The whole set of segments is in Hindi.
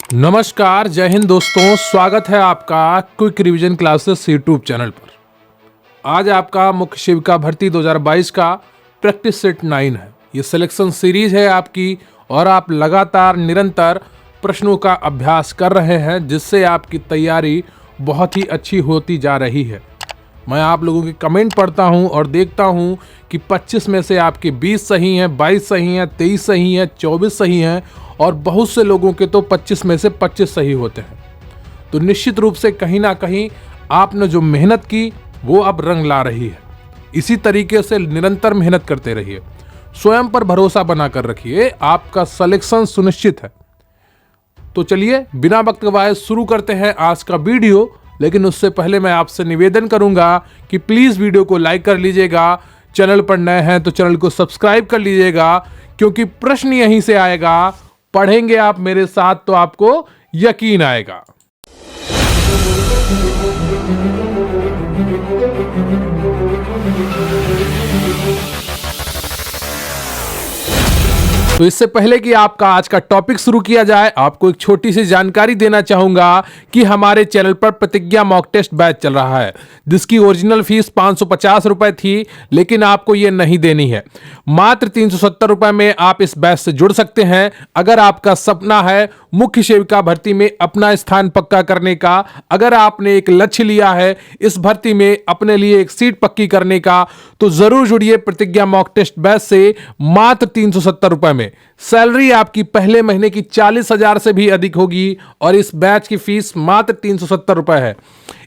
नमस्कार, जय हिंद दोस्तों। स्वागत है आपका quick revision classes YouTube channel पर। आज आपका मुख्य सेविका भर्ती 2022 का प्रैक्टिस सेट 9 है। ये सिलेक्शन सीरीज है आपकी और आप लगातार निरंतर प्रश्नों का अभ्यास कर रहे हैं, जिससे आपकी तैयारी बहुत ही अच्छी होती जा रही है। मैं आप लोगों के कमेंट पढ़ता हूं और देखता हूं कि 25 में से आपके 20 सही हैं, 22 सही हैं, 23 सही हैं, 24 सही हैं और बहुत से लोगों के तो 25 में से 25 सही होते हैं। तो निश्चित रूप से कहीं ना कहीं आपने जो मेहनत की वो अब रंग ला रही है। इसी तरीके से निरंतर मेहनत करते रहिए, स्वयं पर भरोसा बनाकर रखिए, आपका सिलेक्शन सुनिश्चित है। तो चलिए बिना वक्त गवाए शुरू करते हैं आज का वीडियो। लेकिन उससे पहले मैं आपसे निवेदन करूंगा कि प्लीज वीडियो को लाइक कर लीजिएगा, चैनल पर नए हैं तो चैनल को सब्सक्राइब कर लीजिएगा, क्योंकि प्रश्न यहीं से आएगा। पढ़ेंगे आप मेरे साथ तो आपको यकीन आएगा। तो इससे पहले कि आपका आज का टॉपिक शुरू किया जाए, आपको एक छोटी सी जानकारी देना चाहूंगा कि हमारे चैनल पर प्रतिज्ञा मॉक टेस्ट बैच चल रहा है, जिसकी ओरिजिनल फीस 550 रुपए थी, लेकिन आपको यह नहीं देनी है। मात्र 370 रुपए में आप इस बैच से जुड़ सकते हैं। अगर आपका सपना है मुख्य सेविका भर्ती में अपना स्थान पक्का करने का, अगर आपने एक लक्ष्य लिया है इस भर्ती में अपने लिए एक सीट पक्की करने का, तो जरूर जुड़िए प्रतिज्ञा मॉक टेस्ट बैच से मात्र 370 रुपए में। सैलरी आपकी पहले महीने की 40,000 से भी अधिक होगी और इस बैच की फीस मात्र 370 रुपए है।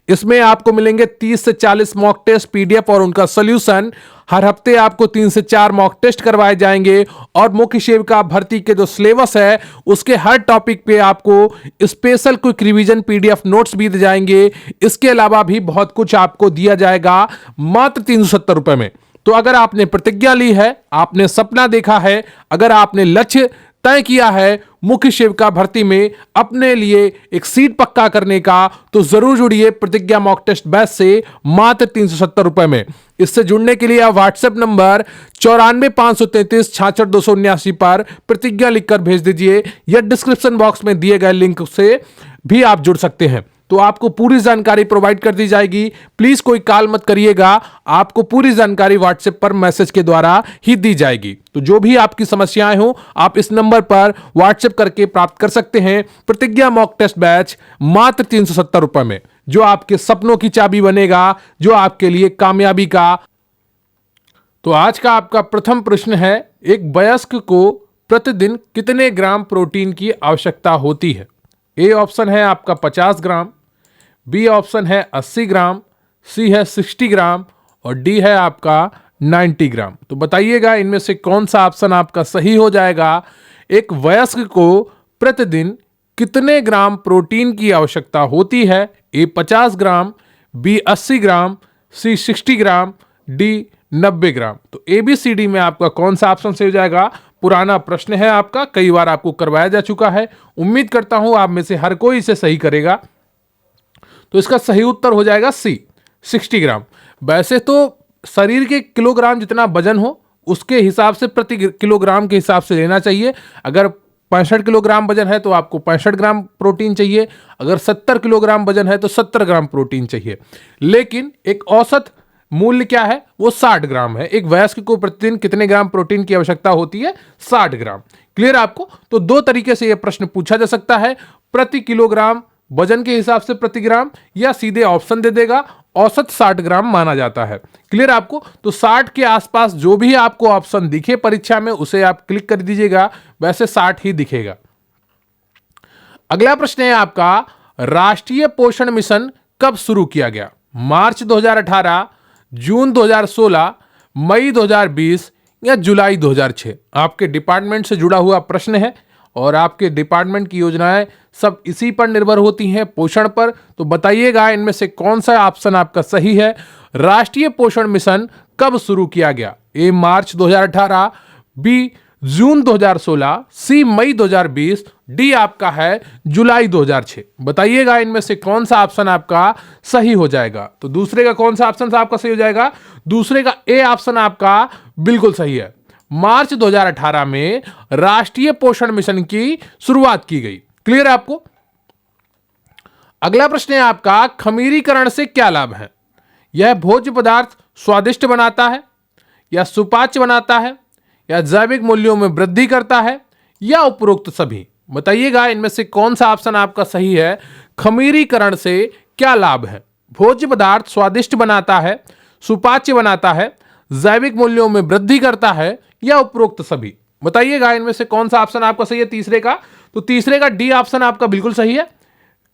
इसमें आपको मिलेंगे 30 से 40 मॉक टेस्ट, पीडीएफ और उनका सॉल्यूशन। हर हफ्ते आपको 3 से 4 मॉक टेस्ट करवाए जाएंगे और मुख्य सेविका भर्ती के जो सिलेबस है उसके हर टॉपिक पे आपको special quick revision PDF notes भी दिए जाएंगे। इसके अलावा भी बहुत कुछ आपको दिया जाएगा मात्र 370 रुपए में। तो अगर आपने प्रतिज्ञा ली है, आपने सपना देखा है, अगर आपने लक्ष्य तय किया है मुख्य सेविका भर्ती में अपने लिए एक सीट पक्का करने का, तो जरूर जुड़िए प्रतिज्ञा मॉक टेस्ट बैच से मात्र 370 रुपए में। इससे जुड़ने के लिए आप व्हाट्सएप नंबर 94,533,66,279 पर प्रतिज्ञा लिखकर भेज दीजिए, या डिस्क्रिप्शन बॉक्स में दिए गए लिंक से भी आप जुड़ सकते हैं। तो आपको पूरी जानकारी प्रोवाइड कर दी जाएगी। प्लीज कोई कॉल मत करिएगा, आपको पूरी जानकारी व्हाट्सएप पर मैसेज के द्वारा ही दी जाएगी। तो जो भी आपकी समस्याएं हो आप इस नंबर पर व्हाट्सएप करके प्राप्त कर सकते हैं। प्रतिज्ञा मॉक टेस्ट बैच मात्र 370 रुपए में, जो आपके सपनों की चाबी बनेगा, जो आपके लिए कामयाबी का। तो आज का आपका प्रथम प्रश्न है, एक वयस्क को प्रतिदिन कितने ग्राम प्रोटीन की आवश्यकता होती है? ए ऑप्शन है आपका 50 ग्राम, बी ऑप्शन है 80 ग्राम, सी है 60 ग्राम और डी है आपका 90 ग्राम। तो बताइएगा इनमें से कौन सा ऑप्शन आपका सही हो जाएगा। एक वयस्क को प्रतिदिन कितने ग्राम प्रोटीन की आवश्यकता होती है? ए 50 ग्राम, बी 80 ग्राम, सी 60 ग्राम, डी 90 ग्राम। तो ए बी सी डी में आपका कौन सा ऑप्शन सही हो जाएगा? पुराना प्रश्न है आपका, कई बार आपको करवाया जा चुका है। उम्मीद करता हूं आप में से हर कोई इसे सही करेगा। तो इसका सही उत्तर हो जाएगा सी 60 ग्राम। वैसे तो शरीर के किलोग्राम जितना वजन हो उसके हिसाब से प्रति किलोग्राम के हिसाब से लेना चाहिए। अगर 65 किलोग्राम वजन है तो आपको 65 ग्राम प्रोटीन चाहिए, अगर 70 किलोग्राम वजन है तो 70 ग्राम प्रोटीन चाहिए। लेकिन एक औसत मूल्य क्या है? वो 60 ग्राम है। एक वयस्क को प्रतिदिन कितने ग्राम प्रोटीन की आवश्यकता होती है? 60 ग्राम। क्लियर आपको? तो दो तरीके से यह प्रश्न पूछा जा सकता है, प्रति किलोग्राम वजन के हिसाब से प्रति ग्राम, या सीधे ऑप्शन दे देगा औसत 60 ग्राम माना जाता है। क्लियर आपको? तो 60 के आसपास जो भी आपको ऑप्शन दिखे परीक्षा में उसे आप क्लिक कर दीजिएगा, वैसे 60 ही दिखेगा। अगला प्रश्न है आपका, राष्ट्रीय पोषण मिशन कब शुरू किया गया? मार्च 2018, जून 2016, मई 2020 या जुलाई 2006? आपके डिपार्टमेंट से जुड़ा हुआ प्रश्न है और आपके डिपार्टमेंट की योजनाएं सब इसी पर निर्भर होती हैं, पोषण पर। तो बताइएगा इनमें से कौन सा ऑप्शन आपका सही है। राष्ट्रीय पोषण मिशन कब शुरू किया गया? ए मार्च 2018, बी जून 2016, सी मई 2020, डी आपका है जुलाई 2006। बताइएगा इनमें से कौन सा ऑप्शन आपका सही हो जाएगा। तो दूसरे का कौन सा ऑप्शन आपका सही हो जाएगा? दूसरे का ए ऑप्शन आपका बिल्कुल सही है। मार्च 2018 में राष्ट्रीय पोषण मिशन की शुरुआत की गई। क्लियर है आपको? अगला प्रश्न है आपका, खमीरीकरण से क्या लाभ है? यह भोज्य पदार्थ स्वादिष्ट बनाता है, या सुपाच्य बनाता है, या जैविक मूल्यों में वृद्धि करता है, या उपरोक्त सभी? बताइएगा इनमें से कौन सा ऑप्शन आपका सही है। खमीरीकरण से क्या लाभ है? भोज्य पदार्थ स्वादिष्ट बनाता है, सुपाच्य बनाता है, जैविक मूल्यों में वृद्धि करता है, या उपरोक्त सभी? बताइएगा इनमें से कौन सा ऑप्शन आपका सही है तीसरे का। तो तीसरे का डी ऑप्शन आपका बिल्कुल सही है।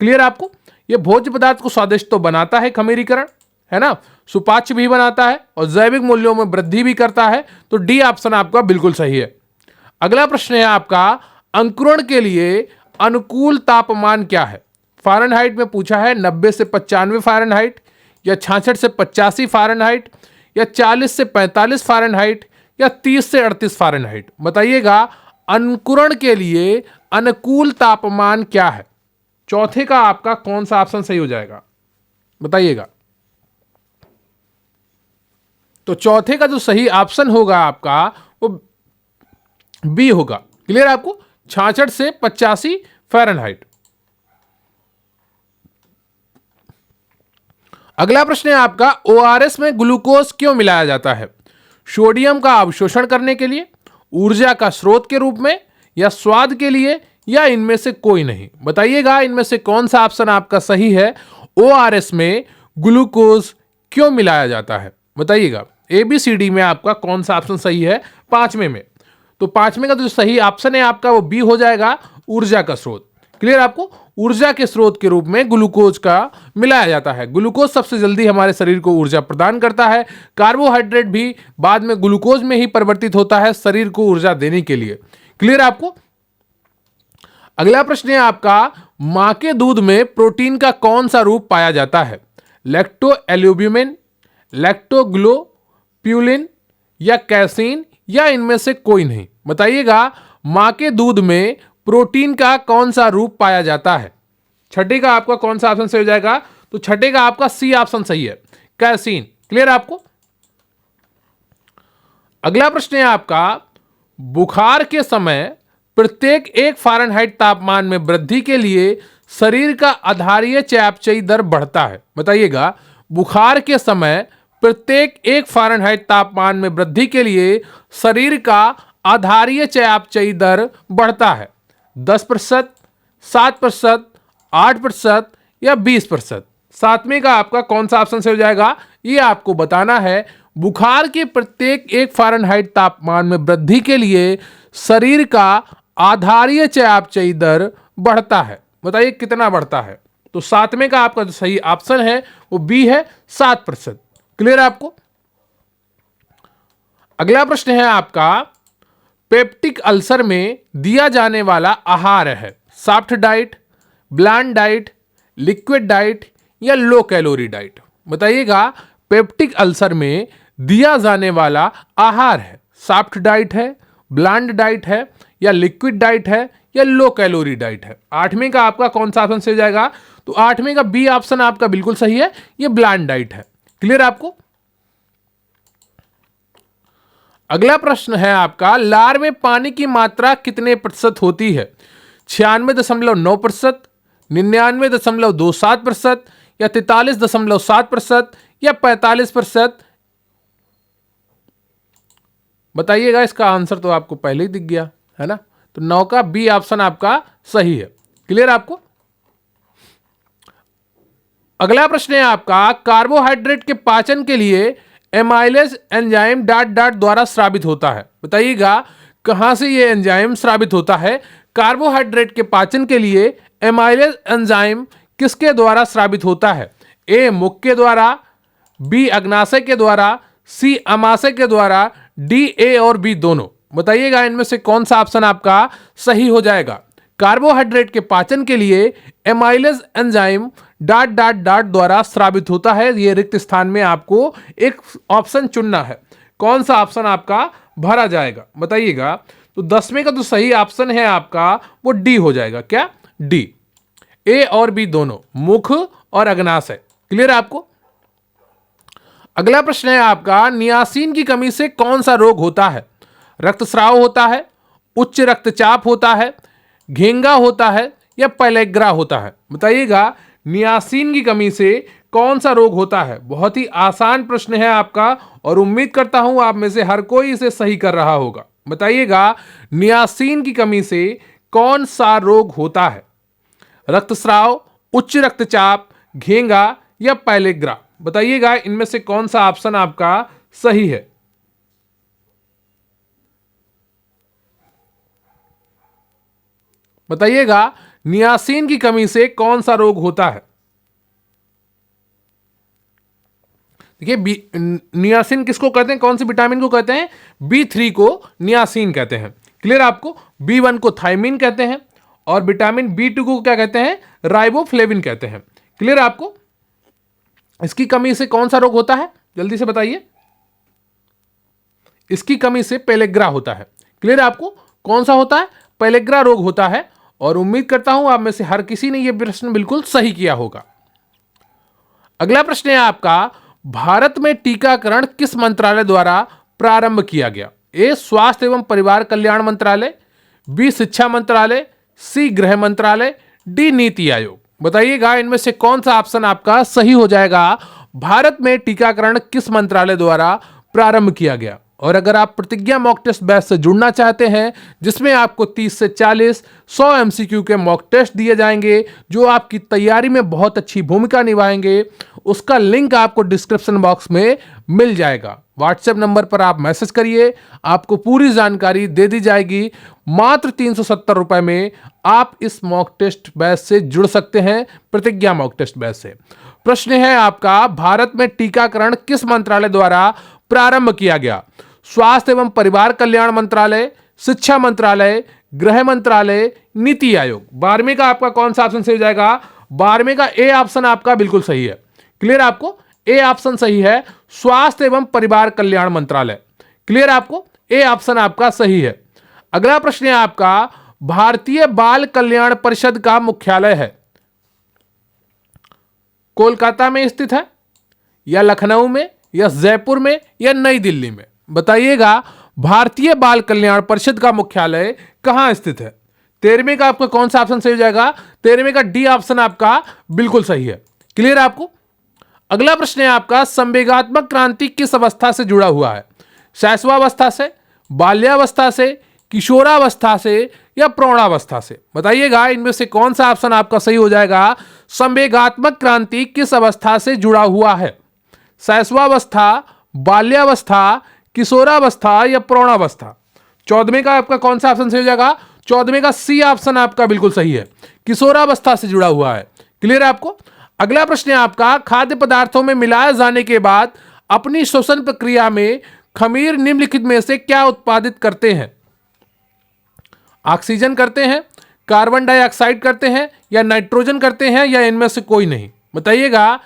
क्लियर आपको? ये भोज्य पदार्थ को स्वादिष्ट तो बनाता है खमीरीकरण, है ना, सुपाच्य भी बनाता है और जैविक मूल्यों में वृद्धि भी करता है। तो डी ऑप्शन आपका बिल्कुल सही है। अगला प्रश्न है आपका, अंकुरण के लिए अनुकूल तापमान क्या है? फ़ारेनहाइट में पूछा है। 90 से 95 फ़ारेनहाइट, या 66 से 85 फ़ारेनहाइट, या 40 से 45 फ़ारेनहाइट, या 30 से 38 फ़ारेनहाइट? बताइएगा अंकुरण के लिए अनुकूल तापमान क्या है? चौथे का आपका कौन सा ऑप्शन सही हो जाएगा? बताइएगा। तो चौथे का जो सही ऑप्शन होगा आपका वो बी होगा। क्लियर आपको? 66 से 85 फ़ारेनहाइट। अगला प्रश्न है आपका, ओआरएस में ग्लूकोज क्यों मिलाया जाता है? सोडियम का अवशोषण करने के लिए, ऊर्जा का स्रोत के रूप में, या स्वाद के लिए, या इनमें से कोई नहीं? बताइएगा इनमें से कौन सा ऑप्शन आपका सही है। ओआरएस में ग्लूकोज क्यों मिलाया जाता है? बताइएगा एबीसीडी में आपका कौन सा ऑप्शन सही है पांचवें में? तो पांचवें का जो सही ऑप्शन है आपका वो बी हो जाएगा, ऊर्जा का स्रोत। क्लियर आपको? ऊर्जा के स्रोत के रूप में ग्लूकोज का मिलाया जाता है। ग्लूकोज सबसे जल्दी हमारे शरीर को ऊर्जा प्रदान करता है। कार्बोहाइड्रेट भी बाद में ग्लूकोज में ही परिवर्तित होता है शरीर को ऊर्जा देने के लिए। क्लियर आपको? अगला प्रश्न है आपका, मां के दूध में प्रोटीन का कौन सा रूप पाया जाता है? लैक्टो एल्ब्यूमिन, लैक्टोग्लोप्यूलिन, या कैसीन, या इनमें से कोई नहीं? बताइएगा मां के दूध में प्रोटीन का कौन सा रूप पाया जाता है? छठे का आपका कौन सा ऑप्शन सही हो जाएगा? तो छठे का आपका सी ऑप्शन सही है, कैसीन। क्लियर आपको? अगला प्रश्न है आपका, बुखार के समय प्रत्येक 1 फ़ारेनहाइट तापमान में वृद्धि के लिए शरीर का आधारीय चयापचयी दर बढ़ता है। बताइएगा बुखार के समय प्रत्येक 1 फ़ारेनहाइट तापमान में वृद्धि के लिए शरीर का आधारीय चयापचयी दर बढ़ता है। 10%, 7%, 8%, या 20%? सातवें का आपका कौन सा ऑप्शन से हो जाएगा? ये आपको बताना है। बुखार के प्रत्येक 1 फ़ारेनहाइट तापमान में वृद्धि के लिए शरीर का आधारीय चयापचयी दर बढ़ता है। बताइए कितना बढ़ता है? तो सातवें का आपका जो सही ऑप्शन है वो बी है, 7%। क्लियर आपको? अगला प्रश्न है आपका, पेप्टिक अल्सर में दिया जाने वाला आहार है soft diet, bland diet, liquid diet, या लो कैलोरी डाइट? बताइएगा पेप्टिक अल्सर में दिया जाने वाला आहार है सॉफ्ट डाइट है, ब्लैंड डाइट है, या लिक्विड डाइट है, या लो कैलोरी डाइट है? आठवें का आपका कौन सा ऑप्शन सही हो जाएगा? तो आठवें का बी ऑप्शन आपका बिल्कुल सही है, ये ब्लैंड डाइट है। क्लियर आपको? अगला प्रश्न है आपका, लार में पानी की मात्रा कितने प्रतिशत होती है? 96.9%, 99.27%, या 43.7%, या 45%? बताइएगा। इसका आंसर तो आपको पहले ही दिख गया है ना। तो 9 का बी ऑप्शन आपका सही है। क्लियर आपको? अगला प्रश्न है आपका, कार्बोहाइड्रेट के पाचन के लिए एमाइलेज एंजाइम डॉट डॉट द्वारा स्रावित होता है। बताइएगा कहां से ये एंजाइम स्रावित होता है? कार्बोहाइड्रेट के पाचन के लिए एमाइलेज एंजाइम किसके द्वारा स्रावित होता है? ए मुख के द्वारा, बी अग्नाशय के द्वारा, सी अमाशय के द्वारा, डी ए और बी दोनों? बताइएगा इनमें से कौन सा ऑप्शन आपका सही हो जाएगा। कार्बोहाइड्रेट के पाचन के लिए amylase enzyme dot dot dot द्वारा स्रावित होता है। ये रिक्त स्थान में आपको एक ऑप्शन चुनना है। कौन सा ऑप्शन आपका भरा जाएगा बताइएगा। तो 10वें का जो सही ऑप्शन है आपका वो डी हो जाएगा। क्या? डी। ए और बी दोनों, मुख और अग्नाशय। क्लियर आपको? अगला प्रश्न है आपका, नियासिन की कमी से कौन सा रोग होता है? रक्तस्राव होता है, उच्च रक्तचाप होता है, घेंगा होता है, या पेलेग्रा होता है? बताइएगा नियासिन की कमी से कौन सा रोग होता है? बहुत ही आसान प्रश्न है आपका और उम्मीद करता हूं आप में से हर कोई इसे सही कर रहा होगा। बताइएगा, नियासिन की कमी से कौन सा रोग होता है? रक्तस्राव, उच्च रक्तचाप, घेंगा या पैलेग्रा? बताइएगा इनमें से कौन सा ऑप्शन आपका सही है? बताइएगा, नियासिन की कमी से कौन सा रोग होता है? देखिए, नियासिन किसको कहते हैं? कौन से विटामिन को कहते हैं? B3 को नियासिन कहते हैं। क्लियर आपको? B1 को थायमिन कहते हैं और विटामिन B2 को क्या कहते हैं? राइबोफ्लेविन कहते हैं। क्लियर आपको? इसकी कमी से कौन सा रोग होता है? जल्दी से बताइए। इसकी कमी से पेलेग्रा होता है। क्लियर आपको? कौन सा होता है? पेलेग्रा रोग होता है और उम्मीद करता हूं आप में से हर किसी ने यह प्रश्न बिल्कुल सही किया होगा। अगला प्रश्न है आपका, भारत में टीकाकरण किस मंत्रालय द्वारा प्रारंभ किया गया? ए स्वास्थ्य एवं परिवार कल्याण मंत्रालय, बी शिक्षा मंत्रालय, सी गृह मंत्रालय, डी नीति आयोग? बताइएगा इनमें से कौन सा ऑप्शन आपका सही हो जाएगा? भारत में टीकाकरण किस मंत्रालय द्वारा प्रारंभ किया गया? और अगर आप प्रतिज्ञा मॉक टेस्ट बैच से जुड़ना चाहते हैं जिसमें आपको 30 से 40 100 एमसीक्यू के मॉक टेस्ट दिए जाएंगे जो आपकी तैयारी में बहुत अच्छी भूमिका निभाएंगे, उसका लिंक आपको डिस्क्रिप्शन बॉक्स में मिल जाएगा। व्हाट्सएप नंबर पर आप मैसेज करिए, आपको पूरी जानकारी दे दी जाएगी। मात्र 370 रुपए में आप इस मॉक टेस्ट बैच से जुड़ सकते हैं, प्रतिज्ञा मॉक टेस्ट बैच से। प्रश्न है आपका, भारत में टीकाकरण किस मंत्रालय द्वारा प्रारंभ किया गया? स्वास्थ्य एवं परिवार कल्याण मंत्रालय, शिक्षा मंत्रालय, गृह मंत्रालय, नीति आयोग? 12वें का आपका कौन सा ऑप्शन सही हो जाएगा? 12वें का ए ऑप्शन आपका बिल्कुल सही है। क्लियर आपको? ए ऑप्शन सही है, स्वास्थ्य एवं परिवार कल्याण मंत्रालय। क्लियर आपको? ए ऑप्शन आपका सही है। अगला प्रश्न है आपका, भारतीय बाल कल्याण परिषद का मुख्यालय है कोलकाता में स्थित है या लखनऊ में या जयपुर में या नई दिल्ली में? बताइएगा, भारतीय बाल कल्याण परिषद का मुख्यालय कहां स्थित है? 13वें का आपका कौन सा ऑप्शन सही हो जाएगा? 13वें का डी ऑप्शन आपका बिल्कुल सही है। क्लियर आपको? अगला प्रश्न है आपका, संवेगात्मक क्रांति किस अवस्था से जुड़ा हुआ है? शैशवावस्था से, बाल्यावस्था से, किशोरावस्था से या प्रौढ़ावस्था से? बताइएगा इनमें से कौन सा ऑप्शन आपका सही हो जाएगा? संवेगात्मक क्रांति किस अवस्था से जुड़ा हुआ है? शैशवावस्था, बाल्यावस्था, किशोरावस्था या प्रौढ़ावस्था? 14वें का आपका कौन सा ऑप्शन सही हो जाएगा? 14वें का सी ऑप्शन आपका बिल्कुल सही है, किशोरावस्था से जुड़ा हुआ है। क्लियर आपको? अगला प्रश्न है आपका, खाद्य पदार्थों में मिलाए जाने के बाद अपनी श्वसन प्रक्रिया में खमीर निम्नलिखित में से क्या उत्पादित करते हैं? ऑक्सीजन करते हैं, कार्बन डाइऑक्साइड करते हैं या नाइट्रोजन करते हैं या इनमें से कोई नहीं? बताइएगा।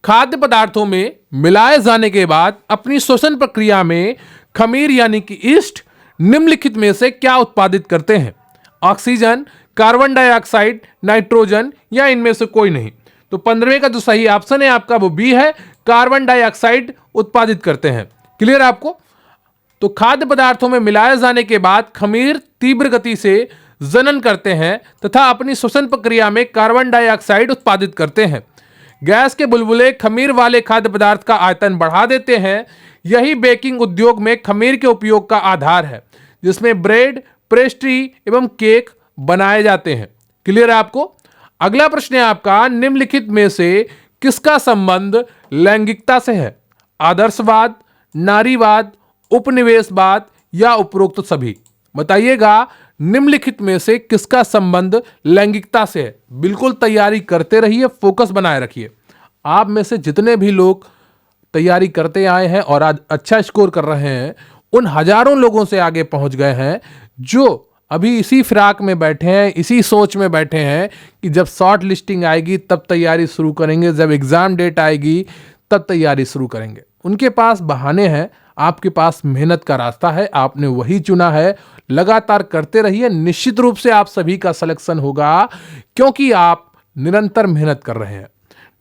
खाद्य पदार्थों में मिलाए जाने के बाद अपनी श्वसन प्रक्रिया में खमीर यानी कि ईस्ट निम्नलिखित में से क्या उत्पादित करते हैं? ऑक्सीजन, कार्बन डाइऑक्साइड, नाइट्रोजन या इनमें से कोई नहीं? तो 15वें का जो सही ऑप्शन है आपका वो बी है, कार्बन डाइऑक्साइड उत्पादित करते हैं। क्लियर आपको? तो खाद्य पदार्थों में मिलाए जाने के बाद खमीर तीव्र गति से जनन करते हैं तथा अपनी श्वसन प्रक्रिया में कार्बन डाइऑक्साइड उत्पादित करते हैं। गैस के बुलबुले खमीर वाले खाद्य पदार्थ का आयतन बढ़ा देते हैं। यही बेकिंग उद्योग में खमीर के उपयोग का आधार है, जिसमें ब्रेड, पेस्ट्री एवं केक बनाए जाते हैं। क्लियर है आपको? अगला प्रश्न है आपका, निम्नलिखित में से किसका संबंध लैंगिकता से है? आदर्शवाद, नारीवाद, उपनिवेशवाद या उपरोक्त सभी? बताइएगा, निम्नलिखित में से किसका संबंध लैंगिकता से है? बिल्कुल तैयारी करते रहिए, फोकस बनाए रखिए। आप में से जितने भी लोग तैयारी करते आए हैं और आज अच्छा स्कोर कर रहे हैं, उन हजारों लोगों से आगे पहुंच गए हैं जो अभी इसी फिराक में बैठे हैं, इसी सोच में बैठे हैं कि जब शॉर्ट लिस्टिंग आएगी तब तैयारी शुरू करेंगे, जब एग्जाम डेट आएगी तब तैयारी शुरू करेंगे। उनके पास बहाने हैं, आपके पास मेहनत का रास्ता है, आपने वही चुना है। लगातार करते रहिए, निश्चित रूप से आप सभी का सिलेक्शन होगा क्योंकि आप निरंतर मेहनत कर रहे हैं।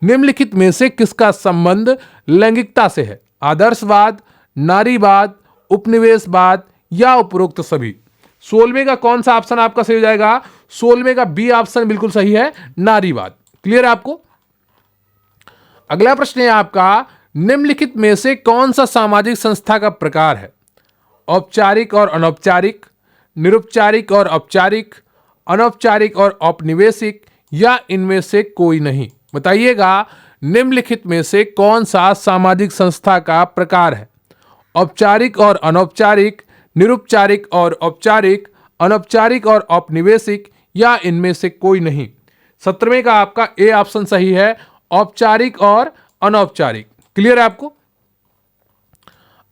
निम्नलिखित में से किसका संबंध लैंगिकता से है? आदर्शवाद, नारीवाद, उपनिवेशवाद या उपरोक्त सभी? 16वें का कौन सा ऑप्शन आपका सही हो जाएगा? 16वें का बी ऑप्शन बिल्कुल सही है, नारीवाद। क्लियर है आपको? अगला प्रश्न है आपका, निम्नलिखित में से कौन सा सामाजिक संस्था का प्रकार है? औपचारिक और अनौपचारिक, निरुपचारिक और औपचारिक, अनौपचारिक और औपनिवेशिक, या इनमें से कोई नहीं? बताइएगा, निम्नलिखित में से कौन सा सामाजिक संस्था का प्रकार है? औपचारिक और अनौपचारिक, निरुपचारिक और औपचारिक, अनौपचारिक और औपनिवेशिक, या इनमें से कोई नहीं? 17वें का आपका ए ऑप्शन सही है, औपचारिक और अनौपचारिक। क्लियर है आपको?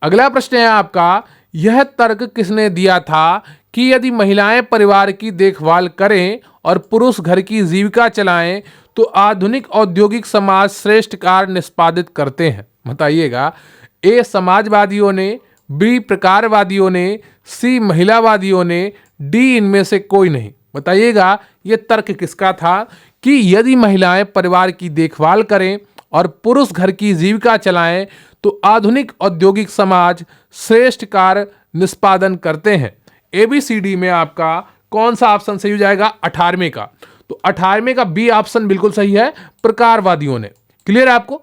अगला प्रश्न है आपका, यह तर्क किसने दिया था कि यदि महिलाएं परिवार की देखभाल करें और पुरुष घर की जीविका चलाएं तो आधुनिक औद्योगिक समाज श्रेष्ठ कार्य निष्पादित करते हैं? बताइएगा, ए समाजवादियों ने, बी प्रकारवादियों ने, सी महिलावादियों ने, डी इनमें से कोई नहीं? बताइएगा, यह तर्क किसका था कि यदि महिलाएं परिवार की देखभाल करें और पुरुष घर की जीविका चलाएं तो आधुनिक औद्योगिक समाज श्रेष्ठ कार्य निष्पादन करते हैं? एबीसीडी में आपका कौन सा ऑप्शन सही हो जाएगा? 18वें का। तो 18वें का बी ऑप्शन बिल्कुल सही है, प्रकारवादियों ने। क्लियर है आपको?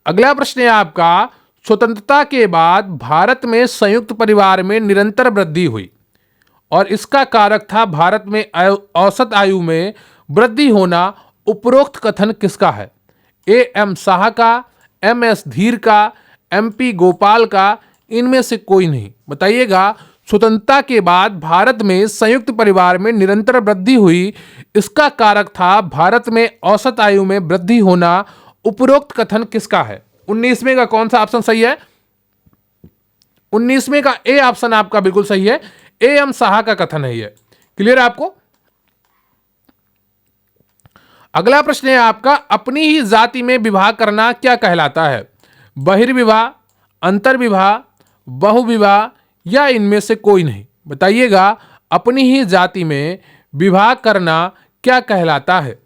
अगला प्रश्न है आपका, स्वतंत्रता के बाद भारत में संयुक्त परिवार में निरंतर वृद्धि हुई और इसका कारक था भारत में औसत आयु में वृद्धि होना। उपरोक्त कथन किसका है? ए एम शाह का, एम एस धीर का, एम पी गोपाल का, इनमें से कोई नहीं? बताइएगा, स्वतंत्रता के बाद भारत में संयुक्त परिवार में निरंतर वृद्धि हुई, इसका कारक था भारत में औसत आयु में वृद्धि होना। उपरोक्त कथन किसका है? 19वें का कौन सा ऑप्शन सही है? 19वें का ए ऑप्शन आपका बिल्कुल सही है, ए एम शाह का कथन है ये। क्लियर है आपको? अगला प्रश्न है आपका, अपनी ही जाति में विवाह करना क्या कहलाता है? बहिर्विवाह, अंतर्विवाह, बहुविवाह, या इनमें से कोई नहीं? बताइएगा, अपनी ही जाति में विवाह करना क्या कहलाता है?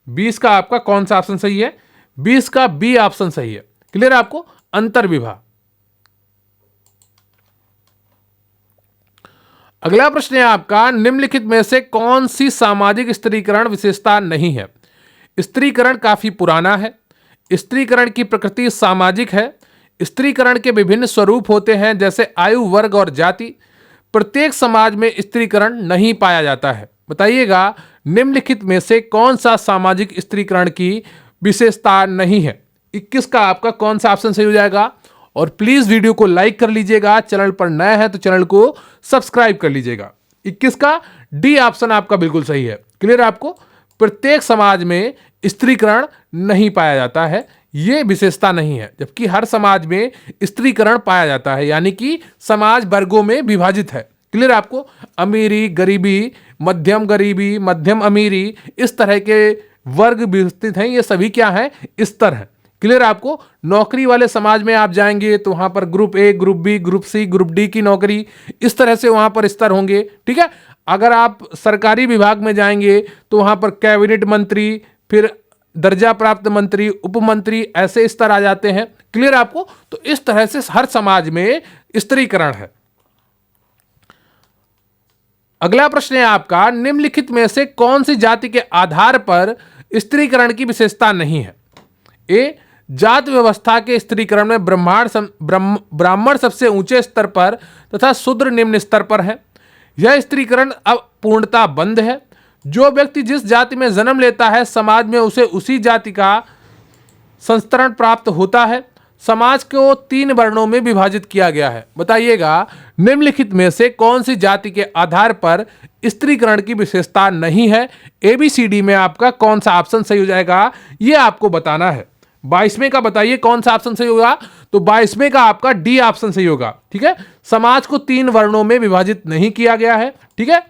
20 का आपका कौन सा ऑप्शन सही है? 20 का बी ऑप्शन सही है। क्लियर है आपको? अंतर्विवाह। अगला प्रश्न है आपका, निम्नलिखित में से कौन सी सामाजिक स्त्रीकरण विशेषता नहीं है? स्त्रीकरण काफी पुराना है, स्त्रीकरण की प्रकृति सामाजिक है, स्त्रीकरण के विभिन्न स्वरूप होते हैं जैसे आयु, वर्ग और जाति, प्रत्येक समाज में स्त्रीकरण नहीं पाया जाता है। बताइएगा, निम्नलिखित में से कौन सा सामाजिक स्त्रीकरण की विशेषता नहीं है? 21 का आपका कौन सा ऑप्शन सही हो जाएगा? और प्लीज वीडियो को लाइक कर लीजिएगा, चैनल पर नया है तो चैनल को सब्सक्राइब कर लीजिएगा। 21 का डी ऑप्शन आपका बिल्कुल सही है। क्लियर है आपको? प्रत्येक समाज में स्त्रीकरण नहीं पाया जाता है, यह विशेषता नहीं है, जबकि हर समाज में स्त्रीकरण पाया जाता है, यानी कि समाज वर्गों में विभाजित है। क्लियर है आपको? अमीरी, गरीबी, मध्यम गरीबी, मध्यम अमीरी, इस तरह के वर्ग विस्तृत हैं। ये सभी क्या हैं? स्तर हैं। क्लियर है आपको? नौकरी वाले समाज में आप जाएंगे तो वहां पर group A, group B, group C, group D की नौकरी, इस तरह से वहां पर स्तर होंगे। ठीक है? अगर आप सरकारी विभाग में जाएंगे तो वहां पर कैबिनेट मंत्री, फिर दर्जा प्राप्त मंत्री, उपमंत्री, ऐसे स्तर आ जाते हैं। क्लियर है आपको? तो इस तरह से हर समाज में स्त्रीकरण है। अगला प्रश्न है आपका, निम्नलिखित में से कौन सी जाति के आधार पर स्त्रीकरण की विशेषता नहीं है? ए, जाति व्यवस्था के स्त्रीकरण में ब्राह्मण सबसे ऊंचे स्तर पर तथा शूद्र निम्न स्तर पर है। यह स्त्रीकरण अब पूर्णता बंद है। जो व्यक्ति जिस जाति में जन्म लेता है समाज में उसे उसी जाति का संस्तरण प्राप्त होता है। समाज को 3 वर्णों में विभाजित किया गया है। बताइएगा, निम्नलिखित में से कौन सी जाति के आधार पर स्त्रीकरण की विशेषता नहीं है? एबीसीडी में आपका कौन सा ऑप्शन सही हो जाएगा, यह आपको बताना है। 22वें का बताइए कौन सा ऑप्शन सही होगा? तो 22वें का आपका डी ऑप्शन सही होगा। ठीक है? समाज को 3 वर्णों में विभाजित नहीं किया गया है। ठीक है?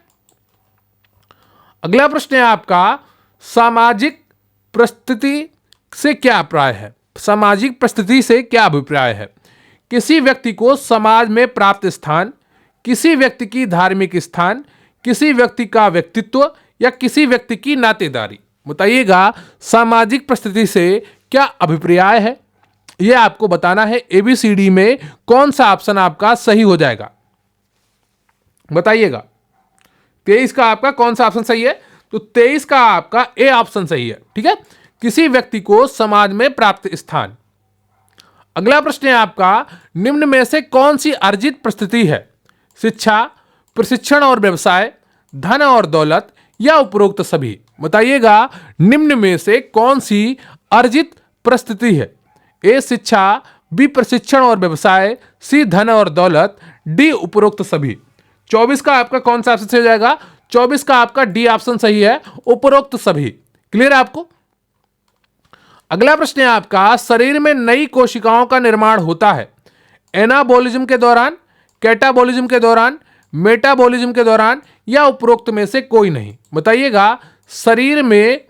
अगला प्रश्न है आपका, सामाजिक परिस्थिति से क्या अभिप्राय है? सामाजिक परिस्थिति से क्या अभिप्राय है? किसी व्यक्ति को समाज में प्राप्त स्थान, किसी व्यक्ति की धार्मिक स्थान, किसी व्यक्ति का व्यक्तित्व, या किसी व्यक्ति की नातेदारी। बताइएगा, सामाजिक परिस्थिति से क्या अभिप्राय है, यह आपको बताना है। एबीसीडी में कौन सा ऑप्शन आपका सही हो जाएगा? बताइएगा। 23 का आपका कौन सा ऑप्शन सही है? तो 23 का आपका ए ऑप्शन सही है। ठीक है, किसी व्यक्ति को समाज में प्राप्त स्थान। अगला प्रश्न है आपका, निम्न में से कौन सी अर्जित परिस्थिति है? शिक्षा, प्रशिक्षण और व्यवसाय, धन और दौलत या उपरोक्त सभी? बताइएगा निम्न में से कौन सी अर्जित परिस्थिति है? ए शिक्षा, बी प्रशिक्षण और व्यवसाय, सी धन और दौलत, डी उपरोक्त सभी। 24 का आपका कौन सा ऑप्शन सही हो जाएगा? 24 का आपका डी ऑप्शन सही है, उपरोक्त सभी। क्लियर है आपको? अगला प्रश्न है आपका, शरीर में नई कोशिकाओं का निर्माण होता है एनाबॉलिज्म के दौरान, कैटाबॉलिज्म के दौरान, मेटाबॉलिज्म के दौरान या उपरोक्त में से कोई नहीं? बताइएगा शरीर में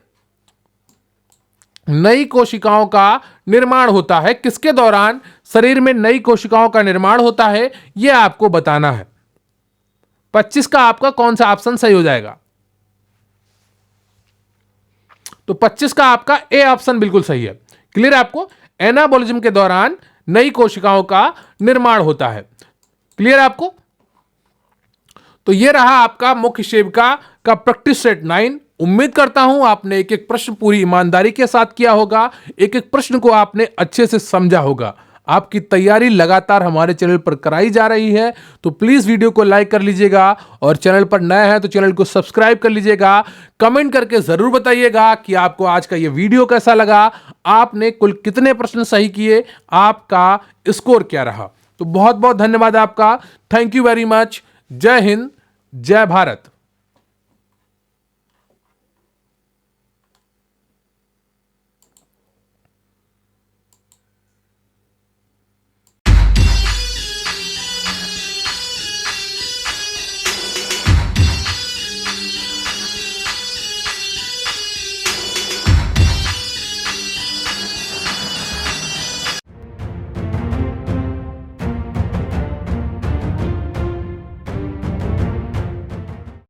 नई कोशिकाओं का निर्माण होता है किसके दौरान? शरीर में नई कोशिकाओं का निर्माण होता है, यह आपको बताना है। 25 का आपका कौन सा ऑप्शन सही हो जाएगा? तो 25 का आपका ए ऑप्शन बिल्कुल सही है। क्लियर है आपको? एनाबॉलिज्म के दौरान नई कोशिकाओं का निर्माण होता है। क्लियर है आपको? तो यह रहा आपका मुख्य सेविका का प्रैक्टिस सेट 9। उम्मीद करता हूं आपने एक एक प्रश्न पूरी ईमानदारी के साथ किया होगा, एक एक प्रश्न को आपने अच्छे से समझा होगा। आपकी तैयारी लगातार हमारे चैनल पर कराई जा रही है, तो प्लीज वीडियो को लाइक कर लीजिएगा और चैनल पर नए हैं तो चैनल को सब्सक्राइब कर लीजिएगा। कमेंट करके जरूर बताइएगा कि आपको आज का ये वीडियो कैसा लगा, आपने कुल कितने प्रश्न सही किए, आपका स्कोर क्या रहा। तो बहुत बहुत धन्यवाद आपका। Thank you very much. जय हिंद, जय भारत।